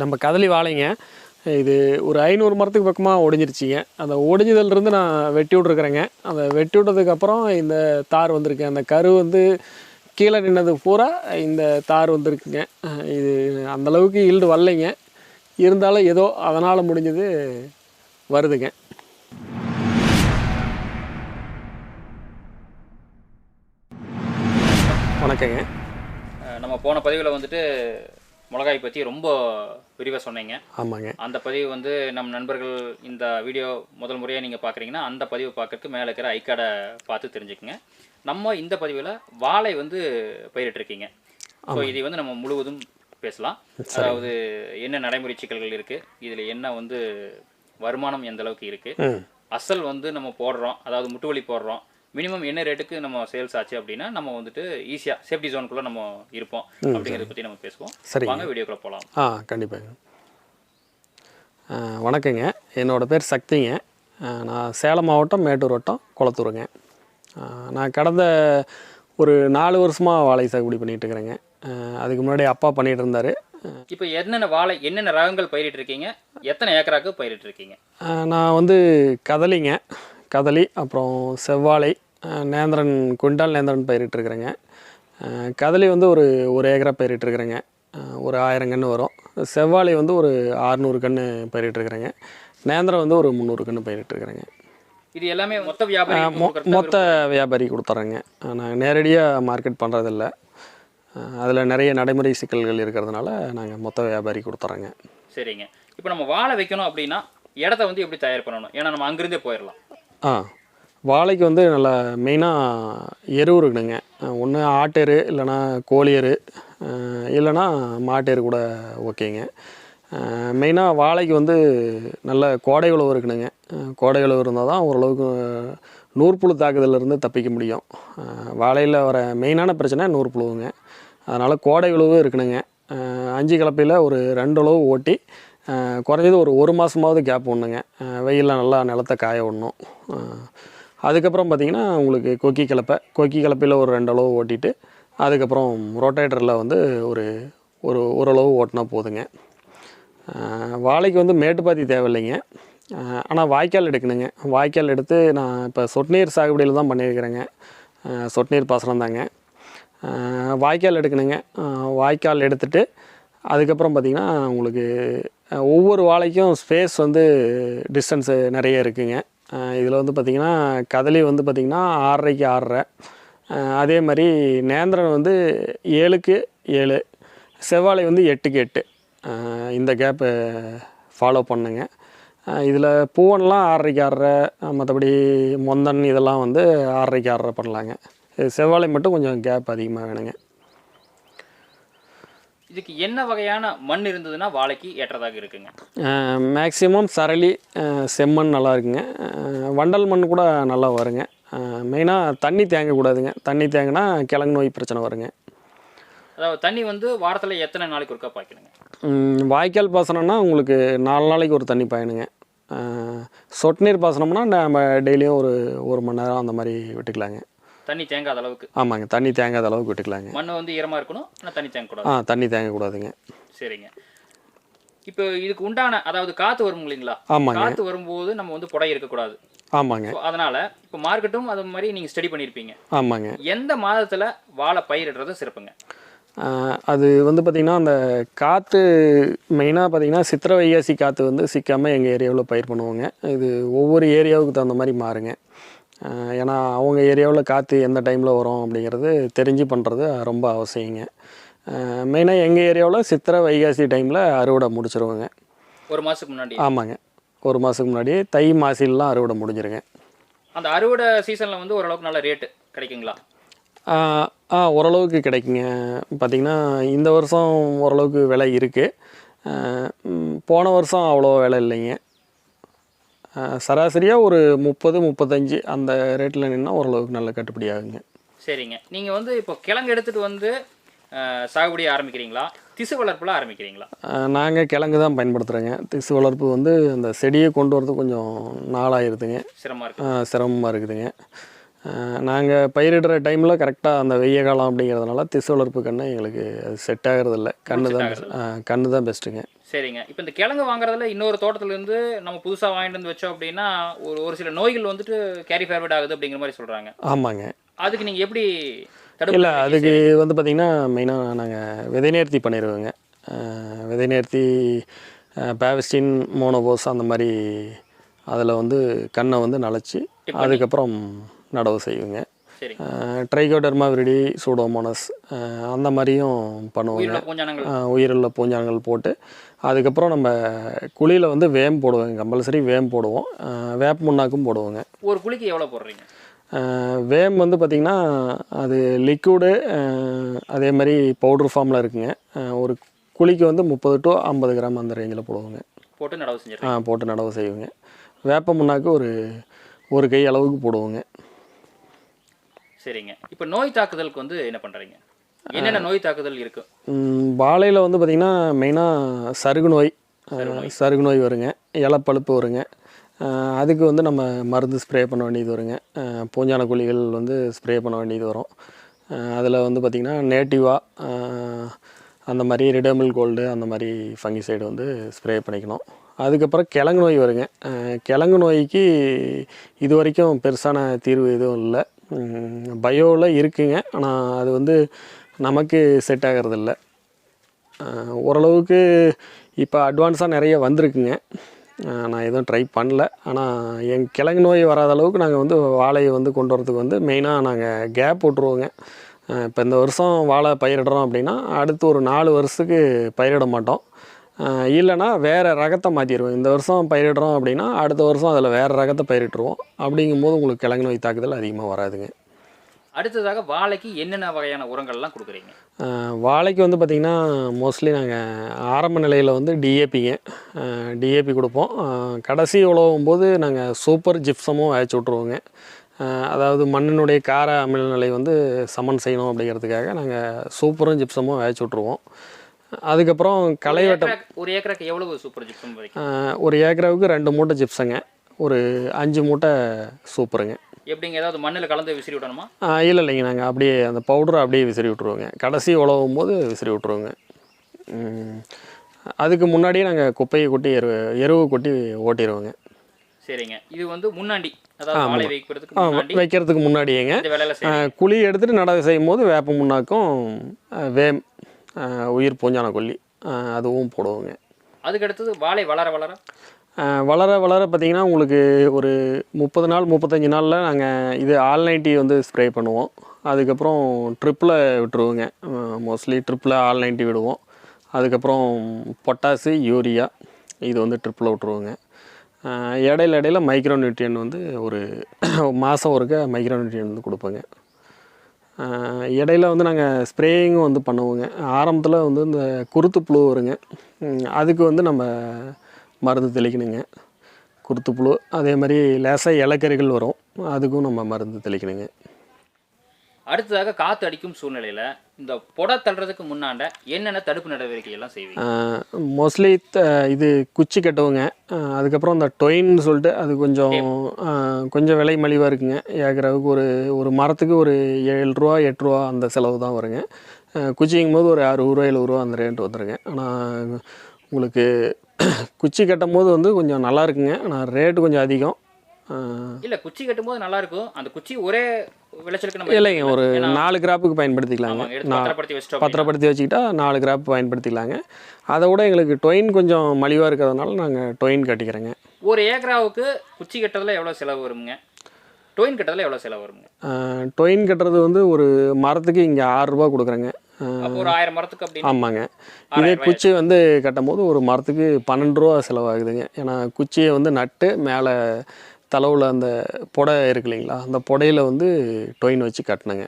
நம்ம கதலி வாழைங்க. இது ஒரு 500 மரத்துக்கு பக்கமாக ஒடிஞ்சிருச்சிங்க. அந்த ஒடிஞ்சதுலேருந்து நான் வெட்டி விட்ருக்குறேங்க. அந்த வெட்டி விட்டதுக்கப்புறம் இந்த தார் வந்திருக்கு. அந்த கரு வந்து கீழே நின்னது பூரா இந்த தார் வந்திருக்குங்க. இது அந்தளவுக்கு ஈல்டு வரலைங்க. இருந்தாலும் ஏதோ அதனால் முடிஞ்சது வருதுங்க. வணக்கங்க. நம்ம போன பதிவில் வந்துட்டு மிளகாய் பற்றி ரொம்ப விரிவாக சொன்னீங்க. ஆமாங்க. அந்த பதிவு வந்து நம்ம நண்பர்கள் இந்த வீடியோ முதல் முறையாக நீங்கள் பார்க்குறீங்கன்னா அந்த பதிவை பார்க்கறதுக்கு மேலே இருக்கிற ஐக்கார்டை பார்த்து தெரிஞ்சுக்குங்க. நம்ம இந்த பதிவில் வாழை வந்து பயிரிட்டிருக்கீங்க. ஸோ இதை வந்து நம்ம முழுவதும் பேசலாம். அதாவது என்ன நடைமுறை சிக்கல்கள் இருக்குது, இதில் என்ன வந்து வருமானம் எந்த அளவுக்கு இருக்குது, அசல் வந்து நம்ம போடுறோம், அதாவது முட்டுவலி போடுறோம், மினிமம் என்ன ரேட்டுக்கு நம்ம சேல்ஸ் ஆச்சு அப்படின்னா நம்ம வந்துட்டு ஈஸியாக சேஃப்டி ஜோனுக்குள்ளே நம்ம இருப்போம் அப்படிங்கிறத பற்றி நம்ம பேசுவோம். சரி, வாங்க வீடியோக்குள்ளே போகலாம். கண்டிப்பாங்க. வணக்கங்க. என்னோடய பேர் சக்திங்க. நான் சேலம் மாவட்டம் மேட்டூர் வட்டம் குளத்தூருங்க. நான் கடந்த ஒரு 4 வருஷமாக வாழை சாகுபடி பண்ணிகிட்டு இருக்கிறேங்க. அதுக்கு முன்னாடி அப்பா பண்ணிகிட்டு இருந்தார். இப்போ என்னென்ன வாழை என்னென்ன ரகங்கள் பயிரிட்டிருக்கீங்க, எத்தனை ஏக்கராக்கு பயிரிட்டிருக்கீங்க? நான் வந்து கதலிங்க, கதலி, அப்புறம் செவ்வாழை, நேந்திரன், குண்டால் நேந்திரன் பயிரிட்டிருக்கிறேங்க. கதலி வந்து ஒரு ஏக்கரா பயிரிட்டிருக்கிறேங்க. ஒரு 1000 கன்று வரும். செவ்வாழை வந்து ஒரு 600 கன்று பயிரிட்டிருக்கிறேங்க. நேந்திரம் வந்து ஒரு 300 கன்று பயிரிட்டிருக்கிறேங்க. இது எல்லாமே மொத்த வியாபாரி மொத்த வியாபாரி கொடுத்துட்றேங்க. நாங்கள் நேரடியாக மார்க்கெட் பண்ணுறதில்ல. அதில் நிறைய நடைமுறை சிக்கல்கள் இருக்கிறதுனால நாங்கள் மொத்த வியாபாரி கொடுத்துட்றோங்க. சரிங்க. இப்போ நம்ம வாழை வைக்கணும் அப்படின்னா இடத்த வந்து எப்படி தயார் பண்ணணும்? ஏன்னா நம்ம அங்கிருந்தே போயிடலாம். வாழைக்கு வந்து நல்லா மெயினாக எரு இருக்கணுங்க. ஒன்று ஆட்டெரு, இல்லைனா கோழி எரு, இல்லைனா மாட்டெரு கூட ஓகேங்க. மெயினாக வாழைக்கு வந்து நல்ல கோடை உழவு இருக்கணுங்க. கோடை உழவு இருந்தால் தான் ஓரளவுக்கு நூற்புழு தாக்குதலிருந்து தப்பிக்க முடியும். வாழையில் வர மெயினான பிரச்சனை நூற்புழுவுங்க. அதனால் கோடை உழவு இருக்கணுங்க. 5 கலப்பையில் ஒரு 2 உழவு ஓட்டி குறைஞ்சது ஒரு மாதமாவது கேப் ஒன்றுங்க. வெயிலில் நல்லா நிலத்தை காய விடணும். அதுக்கப்புறம் பார்த்திங்கன்னா உங்களுக்கு கொக்கி கலப்பையில் ஒரு 2 உழவு ஓட்டிட்டு அதுக்கப்புறம் ரொட்டேட்டரில் வந்து ஓரளவு ஓட்டினா போதுங்க. வாழைக்கு வந்து மேட்டுப்பாத்தி தேவையில்லைங்க. ஆனால் வாய்க்கால் எடுக்கணுங்க. வாய்க்கால் எடுத்து நான் இப்போ சொட்டு நீர் சாகுபடியில் தான் பண்ணியிருக்கிறேங்க. சொட்டு நீர் பாசனம் தாங்க. வாய்க்கால் எடுக்கணுங்க. வாய்க்கால் எடுத்துகிட்டு அதுக்கப்புறம் பார்த்திங்கன்னா உங்களுக்கு ஒவ்வொரு வாழைக்கும் ஸ்பேஸ் வந்து டிஸ்டன்ஸு நிறைய இருக்குதுங்க. இதில் வந்து பார்த்திங்கன்னா கதலி வந்து பார்த்திங்கன்னா 6.5க்கு 6.5, அதே மாதிரி நேந்திரன் வந்து 7க்கு 7, செவ்வாழை வந்து 8க்கு 8, இந்த கேப்பு ஃபாலோ பண்ணுங்க. இதில் பூவன்லாம் 6.5க்கு 6.5, மற்றபடி மொந்தன் இதெல்லாம் வந்து 6.5க்கு 6.5 பண்ணலாங்க. செவ்வாழை மட்டும் கொஞ்சம் கேப் அதிகமாக வேணுங்க. இதுக்கு என்ன வகையான மண் இருந்ததுன்னா வாழைக்கு ஏற்றதாக இருக்குங்க? மேக்ஸிமம் சரளி, செம்மண் நல்லா இருக்குங்க. வண்டல் மண் கூட நல்லா வருங்க. மெயினாக தண்ணி தேங்கக்கூடாதுங்க. தண்ணி தேங்கினா கிழங்கு நோய் பிரச்சனை வருங்க. அதாவது தண்ணி வந்து வாரத்தில் எத்தனை நாளைக்கு ஒருக்கா பாய்க்கணுங்க? வாய்க்கால் பாசனம்னா உங்களுக்கு 4 நாளைக்கு ஒரு தண்ணி பாயணுங்க. சொட்டு நீர் பாசனம்னா நம்ம டெய்லியும் ஒரு மணி நேரம் அந்த மாதிரி விட்டுக்கலாங்க. தண்ணி தேங்காத அளவுக்கு? ஆமாங்க, தண்ணி தேங்காத அளவுக்கு விட்டுக்கலாங்க. மண் வந்து ஈரமாக இருக்கணும், ஆனால் தண்ணி தேங்கக்கூடாது. தண்ணி தேங்கக்கூடாதுங்க. சரிங்க. இப்போ இதுக்கு உண்டான அதாவது காற்று வரும் இல்லைங்களா? ஆமாங்க. காற்று வரும்போது நம்ம வந்து புடை இருக்கக்கூடாது. ஆமாங்க. அதனால் இப்போ மார்க்கெட்டும் அது மாதிரி நீங்கள் ஸ்டடி பண்ணியிருப்பீங்க. ஆமாங்க. எந்த மாதத்தில் வாழை பயிரிடுறது சிறப்புங்க? அது வந்து பார்த்திங்கன்னா அந்த காற்று மெயினாக பார்த்திங்கன்னா சித்திரை வைகாசி காற்று வந்து சிக்காமல் எங்கள் ஏரியாவில் பயிர் பண்ணுவோங்க. இது ஒவ்வொரு ஏரியாவுக்கு தகுந்த மாதிரி மாறுங்க. ஏன்னா அவங்க ஏரியாவில் காற்று எந்த டைமில் வரும் அப்படிங்கிறது தெரிஞ்சு பண்ணுறது ரொம்ப அவசியங்க. மெயினாக எங்கள் ஏரியாவில் சித்திரை வைகாசி டைமில் அறுவடை முடிச்சிருவோங்க. ஒரு மாதத்துக்கு முன்னாடி? ஆமாங்க, ஒரு மாதத்துக்கு முன்னாடி தை மாசிலாம் அறுவடை முடிஞ்சிருங்க. அந்த அறுவடை சீசனில் வந்து ஓரளவுக்கு நல்ல ரேட்டு கிடைக்குங்களா? ஓரளவுக்கு கிடைக்குங்க. பார்த்திங்கன்னா இந்த வருஷம் ஓரளவுக்கு விலை இருக்குது. போன வருஷம் அவ்வளோ விலை இல்லைங்க. சராசரியாக ஒரு 30-35 அந்த ரேட்டில் நின்னா ஓரளவுக்கு நல்ல கட்டுப்படி ஆகுங்க. சரிங்க. நீங்கள் வந்து இப்போ கிழங்கு எடுத்துகிட்டு வந்து சாகுபடி ஆரம்பிக்கிறீங்களா, திசு வளர்ப்பில் ஆரம்பிக்கிறீங்களா? நாங்கள் கிழங்கு தான் பயன்படுத்துகிறோங்க. திசு வளர்ப்பு வந்து அந்த செடியை கொண்டு வரது கொஞ்சம் நாளாகிருதுங்க. சிரமமாக இருக்குதுங்க. நாங்கள் பயிரிடுற டைமில் கரெக்டாக அந்த வெய்ய காலம் அப்படிங்கிறதுனால திசு வளர்ப்பு கன்று எங்களுக்கு அது செட் ஆகிறதில்ல. கன்று தான் பெஸ்ட்டுங்க. சரிங்க. இப்போ இந்த கிழங்கு வாங்குறதுல இன்னொரு தோட்டத்துலேருந்து நம்ம புதுசாக வாங்கிட்டு வந்து வச்சோம் அப்படின்னா ஒரு சில நோய்கள் வந்துட்டு கேரி ஃபார்வர்ட் ஆகுது அப்படிங்கிற மாதிரி சொல்கிறாங்க. ஆமாங்க. அதுக்கு நீங்கள் எப்படி இல்லை, தடுப்பு அதுக்கு வந்து பார்த்திங்கன்னா மெயினாக நாங்கள் விதை நேர்த்தி பண்ணிடுவோங்க. விதை நேர்த்தி பேவஸ்டின், மோனோபோஸ் அந்த மாதிரி அதில் வந்து கண்ணை வந்து நனைச்சி அதுக்கப்புறம் நடவு செய்வோங்க. ட்ரைகோடர்மா விரிடி, சூடோமோனஸ் அந்த மாதிரியும் பண்ணுவோங்க. உயிருள்ள பூஞ்சானங்கள் போட்டு அதுக்கப்புறம் நம்ம குழியில் வந்து வேம் போடுவோங்க. கம்பல்சரி வேம் போடுவோம். வேப்ப முன்னாக்கும் போடுவோங்க. ஒரு குழிக்கு எவ்வளோ போடுறீங்க? வேம் வந்து பார்த்திங்கன்னா அது லிக்விடு அதே மாதிரி பவுட்ரு ஃபார்மில் இருக்குங்க. ஒரு குழிக்கு வந்து 30 to 50 கிராம் அந்த ரேஞ்சில் போடுவோங்க. போட்டு நடவு செஞ்சு போட்டு நடவு செய்வோங்க. வேப்ப முன்னாக்கு ஒரு கை அளவுக்கு போடுவோங்க. சரிங்க. இப்போ நோய் தாக்குதலுக்கு வந்து என்ன பண்ணுறீங்க? என்னென்ன நோய் தாக்குதல் இருக்குது? வாழையில் வந்து பார்த்திங்கன்னா மெயினாக சருகு நோய் வருங்க. இலைப்பழுப்பு வருங்க. அதுக்கு வந்து நம்ம மருந்து ஸ்ப்ரே பண்ண வேண்டியது வருங்க. பூஞ்சான குழிகள் வந்து ஸ்ப்ரே பண்ண வேண்டியது வரும். அதில் வந்து பார்த்திங்கன்னா நேட்டிவாக அந்த மாதிரி ரிடமில் கோல்டு அந்த மாதிரி ஃபங்கிசைடு வந்து ஸ்ப்ரே பண்ணிக்கணும். அதுக்கப்புறம் கிழங்கு நோய் வருங்க. கிழங்கு நோய்க்கு இது வரைக்கும் பெருசான தீர்வு எதுவும் இல்லை. பயோவில் இருக்குங்க. ஆனால் அது வந்து நமக்கு செட் ஆகிறதில்ல. ஓரளவுக்கு இப்போ அட்வான்ஸாக நிறைய வந்திருக்குங்க. நான் எதுவும் ட்ரை பண்ணல. ஆனால் கிழங்கு நோய் வராத அளவுக்கு நாங்கள் வந்து வாழையை வந்து கொண்டு வரதுக்கு வந்து மெயினாக நாங்கள் கேப் விட்ருவோங்க. இப்போ இந்த வருஷம் வாழை பயிரிடுறோம் அப்படின்னா அடுத்து ஒரு 4 வருஷத்துக்கு பயிரிட மாட்டோம். இல்லைனா வேறு ரகத்தை மாற்றிடுவோம். இந்த வருஷம் பயிரிடுறோம் அப்படின்னா அடுத்த வருஷம் அதில் வேறு ரகத்தை பயிரிட்டுருவோம். அப்படிங்கும்போது உங்களுக்கு கிழங்கு நோய் தாக்குதல் அதிகமாக வராதுங்க. அடுத்ததாக வாழைக்கு என்னென்ன வகையான உரங்கள்லாம் கொடுக்குறீங்க? வாழைக்கு வந்து பார்த்திங்கன்னா மோஸ்ட்லி நாங்கள் ஆரம்ப நிலையில் வந்து டிஏபி கொடுப்போம். கடைசி உழவும் போது நாங்கள் சூப்பர் ஜிப்சமும் அழைச்சி விட்ருவோங்க. அதாவது மண்ணினுடைய கார அமில நிலை வந்து சமன் செய்யணும் அப்படிங்கிறதுக்காக நாங்கள் சூப்பரும் ஜிப்சமும் அழைச்சி விட்ருவோம். அதுக்கப்புறம் களை வெட்டம். ஒரு ஏக்கருக்கு எவ்வளவு சூப்பர் ஜிப்சம்? ஒரு ஏக்கராவுக்கு 2 மூட்டை ஜிப்ஸுங்க, ஒரு 5 மூட்டை சூப்பருங்க. எப்படிங்க, ஏதாவது மண்ணில் கலந்து விசிறி விடணுமா? இல்லைங்க, நாங்கள் அப்படியே அந்த பவுடரை அப்படியே விசிறி விட்ருவோங்க. கடைசி உழவும் போது விசிறி விட்ருவோங்க. அதுக்கு முன்னாடியே நாங்கள் குப்பையை கொட்டி எருவு கொட்டி ஓட்டிடுவோங்க. சரிங்க. இது வந்து முன்னாடி, அதாவது வாழை வைக்கிறதுக்கு முன்னாடியேங்க குழி எடுத்துகிட்டு நடவு செய்யும் போது வேப்ப முன்னாக்கும் வேம் உயிர் பூஞ்சான கொல்லி அதுவும் போடுவோங்க. அதுக்கடுத்தது வாழை வளர வளர பார்த்திங்கன்னா உங்களுக்கு ஒரு 30 நாள் 35 நாளில் நாங்கள் இது ஆல்-90 வந்து ஸ்ப்ரே பண்ணுவோம். அதுக்கப்புறம் ட்ரிப்பில் விட்டுருவோங்க. மோஸ்ட்லி ட்ரிப்பில் ஆல்-90 விடுவோம். அதுக்கப்புறம் பொட்டாசு, யூரியா இது வந்து ட்ரிப்பில் விட்டுருவோங்க. இடையில மைக்ரோ நியூட்ரியன் வந்து ஒரு மாதம் ஒருக்க மைக்ரோ நியூட்ரியன் வந்து கொடுப்போங்க. இடையில வந்து நாங்கள் ஸ்ப்ரேயிங்கும் வந்து பண்ணுவோங்க. ஆரம்பத்தில் வந்து இந்த குருத்து புழு வருங்க, அதுக்கு வந்து நம்ம மருந்து தெளிக்கணுங்க. குருத்து புழு அதே மாதிரி லேசாக இலக்கறிகள் வரும், அதுக்கும் நம்ம மருந்து தெளிக்கணுங்க. அடுத்ததாக காற்று அடிக்கும் சூழ்நிலையில் இந்த பொடை தள்ளுறதுக்கு முன்னாண்ட என்னென்ன தடுப்பு நடவடிக்கைகள்லாம் செய்வீங்க? மோஸ்ட்லி இது குச்சி கட்டுவோங்க. அதுக்கப்புறம் இந்த டொயின்னு சொல்லிட்டு அது கொஞ்சம் விலை மலிவாக இருக்குங்க. ஏக்கராவுக்கு ஒரு மரத்துக்கு ஒரு 7 ரூபா 8 ரூபா அந்த செலவு தான் வருங்க. குச்சிங்கும் போது ஒரு 60 ரூபா 70 ரூபா அந்த ரேட் வந்துருங்க. ஆனால் உங்களுக்கு குச்சி கட்டும் போது வந்து கொஞ்சம் நல்லா இருக்குங்க. ஆனால் ரேட்டு கொஞ்சம் அதிகம். இல்லை, குச்சி கட்டும்போது நல்லா இருக்கும். அந்த குச்சி ஒரே விளைச்சலுக்கு நம்ம இல்லைங்க, ஒரு 4 கிராப்புக்கு பயன்படுத்திக்கலாங்க. பத்திரப்படுத்தி வச்சுக்கிட்டா 4 கிராப் பயன்படுத்திக்கலாங்க. அதை விட எங்களுக்கு டொயின் கொஞ்சம் மலிவாக இருக்கிறதுனால நாங்கள் டொயின் கட்டிக்கிறோங்க. ஒரு ஏக்கராவுக்கு குச்சி கட்டுறதுல எவ்வளோ செலவு வருங்க? டொயின் கட்டுறதுல எவ்வளோ செலவு வருங்க? டொயின் கட்டுறது வந்து ஒரு மரத்துக்கு இங்கே 6 ரூபா கொடுக்குறேங்க. ஒரு 1000 மரத்துக்கு அப்படி? ஆமாங்க. இதே குச்சி வந்து கட்டும் போது ஒரு மரத்துக்கு 12 ரூபா செலவாகுதுங்க. ஏன்னா குச்சியை வந்து நட்டு மேலே தளவில் அந்த புடை இருக்கு இல்லைங்களா, அந்த புடையில் வந்து டொயின் வச்சு கட்டினங்க.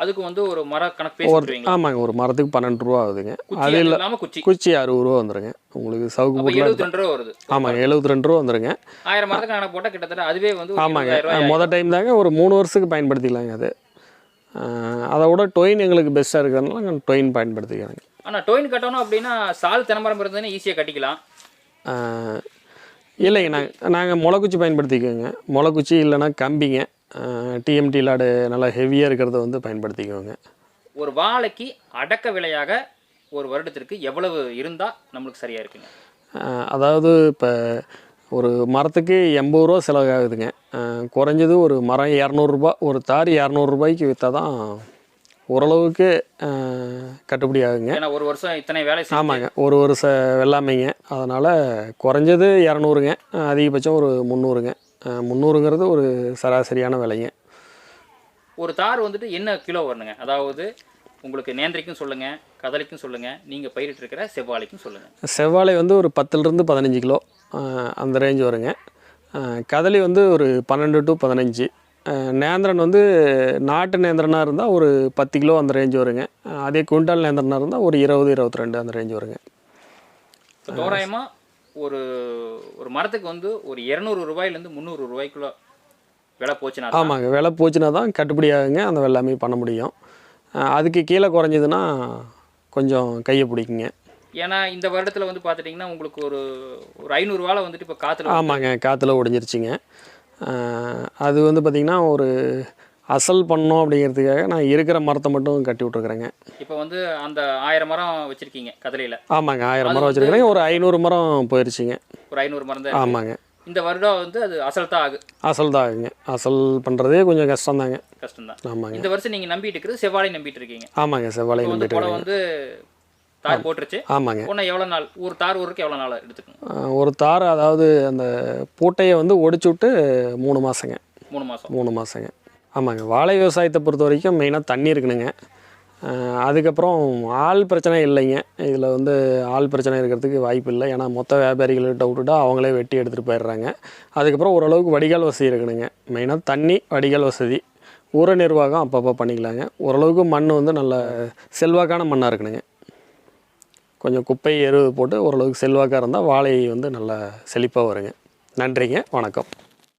அதுக்கு வந்து ஒரு மர கணக்கு? ஆமாங்க, ஒரு மரத்துக்கு 12 ரூபா ஆகுதுங்க. அது இல்லாமல் குச்சி 60 ரூபா வந்துருங்க. உங்களுக்கு சவுக்கு போட்டு 72 ரூபா வருது. ஆமாங்க, 72 ரூபா வந்துருங்க. 1000 மரத்துக்கு கணக்கு போட்டால் கிட்டத்தட்ட அதுவே வந்து ஆமாங்க. மொதல் டைம் தாங்க, ஒரு 3 வருஷத்துக்கு பயன்படுத்திக்கலாங்க. அது அதை விட டொயின் எங்களுக்கு பெஸ்ட்டாக இருக்கிறதுனால நாங்கள் டொயின் பயன்படுத்திக்கிறோங்க. ஆனால் டொயின் கட்டணும் அப்படின்னா சால் தென்னமரம் இருந்ததுன்னா ஈஸியாக கட்டிக்கலாம். இல்லைங்க, நாங்கள் முளைக்குச்சி பயன்படுத்திக்குவோங்க. முளைக்குச்சி இல்லைன்னா கம்பிங்க, டிஎம்டி லாடு நல்லா ஹெவியாக இருக்கிறத வந்து பயன்படுத்திக்குவோங்க. ஒரு வாழைக்கு அடக்க விலையாக ஒரு வருடத்திற்கு எவ்வளவு இருந்தால் நம்மளுக்கு சரியாக இருக்குங்க? அதாவது இப்போ ஒரு மரத்துக்கு 80 ரூபா செலவாகுதுங்க. குறைஞ்சது ஒரு மரம் 200 ஒரு தார் 200 விற்றா தான் ஓரளவுக்கு கட்டுப்படி ஆகுங்க. ஏன்னா ஒரு வருஷம் இத்தனை வேலை ஆமாங்க, ஒரு வருஷ வெள்ளாமைங்க. அதனால் குறைஞ்சது 200ங்க, அதிகபட்சம் ஒரு 300ங்க. 300ங்கிறது ஒரு சராசரியான விலைங்க. ஒரு தார் வந்துட்டு என்ன கிலோ வரணுங்க? அதாவது உங்களுக்கு நேந்திரிக்கும் சொல்லுங்கள், கதலிக்கும் சொல்லுங்கள், நீங்கள் பயிரிட்டிருக்கிற செவ்வாழைக்கும் சொல்லுங்கள். செவ்வாழை வந்து ஒரு 10லேருந்து 15 கிலோ அந்த ரேஞ்ச் வருங்க. கதலி வந்து ஒரு 12 to 15. நேந்திரன் வந்து நாட்டு நேந்திரனாக இருந்தால் ஒரு 10 கிலோ அந்த ரேஞ்ச் வருங்க. அதே குவிண்டால் நேந்திரனாக இருந்தால் ஒரு 20-22 அந்த ரேஞ்ச் வருங்க. தோராயமாக ஒரு ஒரு மரத்துக்கு வந்து ஒரு 200 ரூபாயிலேருந்து 300 ரூபாய்க்குள்ள விலை போச்சுன்னா? ஆமாங்க, விலை போச்சுன்னா தான் கட்டுப்படி ஆகுங்க, அந்த வெள்ளாமை பண்ண முடியும். அதுக்கு கீழே குறைஞ்சதுன்னா கொஞ்சம் கையை பிடிக்குங்க. ஏன்னா இந்த வருடத்தில் வந்து பார்த்துட்டிங்கன்னா உங்களுக்கு ஒரு 500 வாழை வந்துட்டு இப்போ காற்றுல. ஆமாங்க, காற்றுல ஒடிஞ்சிருச்சுங்க. அது வந்து பார்த்திங்கன்னா ஒரு அசல் பண்ணோம் அப்படிங்கிறதுக்காக நான் இருக்கிற மரத்தை மட்டும் கட்டி விட்ருக்குறேங்க. இப்போ வந்து அந்த 1000 மரம் வச்சுருக்கீங்க கதலியில்? ஆமாங்க, 1000 மரம் வச்சுருக்கிறேங்க. ஒரு 500 மரம் போயிடுச்சுங்க. ஒரு 500 மரம் தான்? ஆமாங்க. இந்த வருடம் வந்து அது அசல் தான் ஆகுது? அசல் தான் ஆகுங்க. அசல் பண்ணுறதே கொஞ்சம் கஷ்டம்தாங்க. கஷ்டம்தான். ஆமாங்க. இந்த வருஷம் நீங்கள் நம்பிட்டு இருக்கிறது செவ்வாழை நம்பிட்டு இருக்கீங்க? ஆமாங்க, செவ்வாழை நம்பிட்டு இருக்கீங்க. வந்து தார் போட்டுருச்சு. ஆமாங்க. ஒன்று எவ்வளோ நாள் ஒரு தார் ஊருக்கு எவ்வளோ நாள் எடுத்துக்கணும்? ஒரு தார் அதாவது அந்த பூட்டையை வந்து ஒடிச்சு விட்டு 3 மாதங்க. 3 மாதங்க. ஆமாங்க. வாழை விவசாயத்தை பொறுத்த வரைக்கும் மெயினாக தண்ணி இருக்கணுங்க. அதுக்கப்புறம் ஆள் பிரச்சனை இல்லைங்க. இதில் வந்து ஆள் பிரச்சனை இருக்கிறதுக்கு வாய்ப்பு இல்லை. ஏன்னா மொத்த வியாபாரிகள்கிட்ட விட்டுட்டா அவங்களே வெட்டி எடுத்துகிட்டு போயிடுறாங்க. அதுக்கப்புறம் ஓரளவுக்கு வடிகால் வசதி இருக்கணுங்க. மெயினாக தண்ணி, வடிகால் வசதி, உர நிர்வாகம் அப்பப்போ பண்ணிக்கலாங்க. ஓரளவுக்கு மண் வந்து நல்ல செல்வாக்கான மண்ணாக இருக்கணுங்க. கொஞ்சம் குப்பை எரு போட்டு ஓரளவுக்கு செல்வாக்காக இருந்தால் வாழை வந்து நல்லா செழிப்பாக வருங்க. நன்றிங்க, வணக்கம்.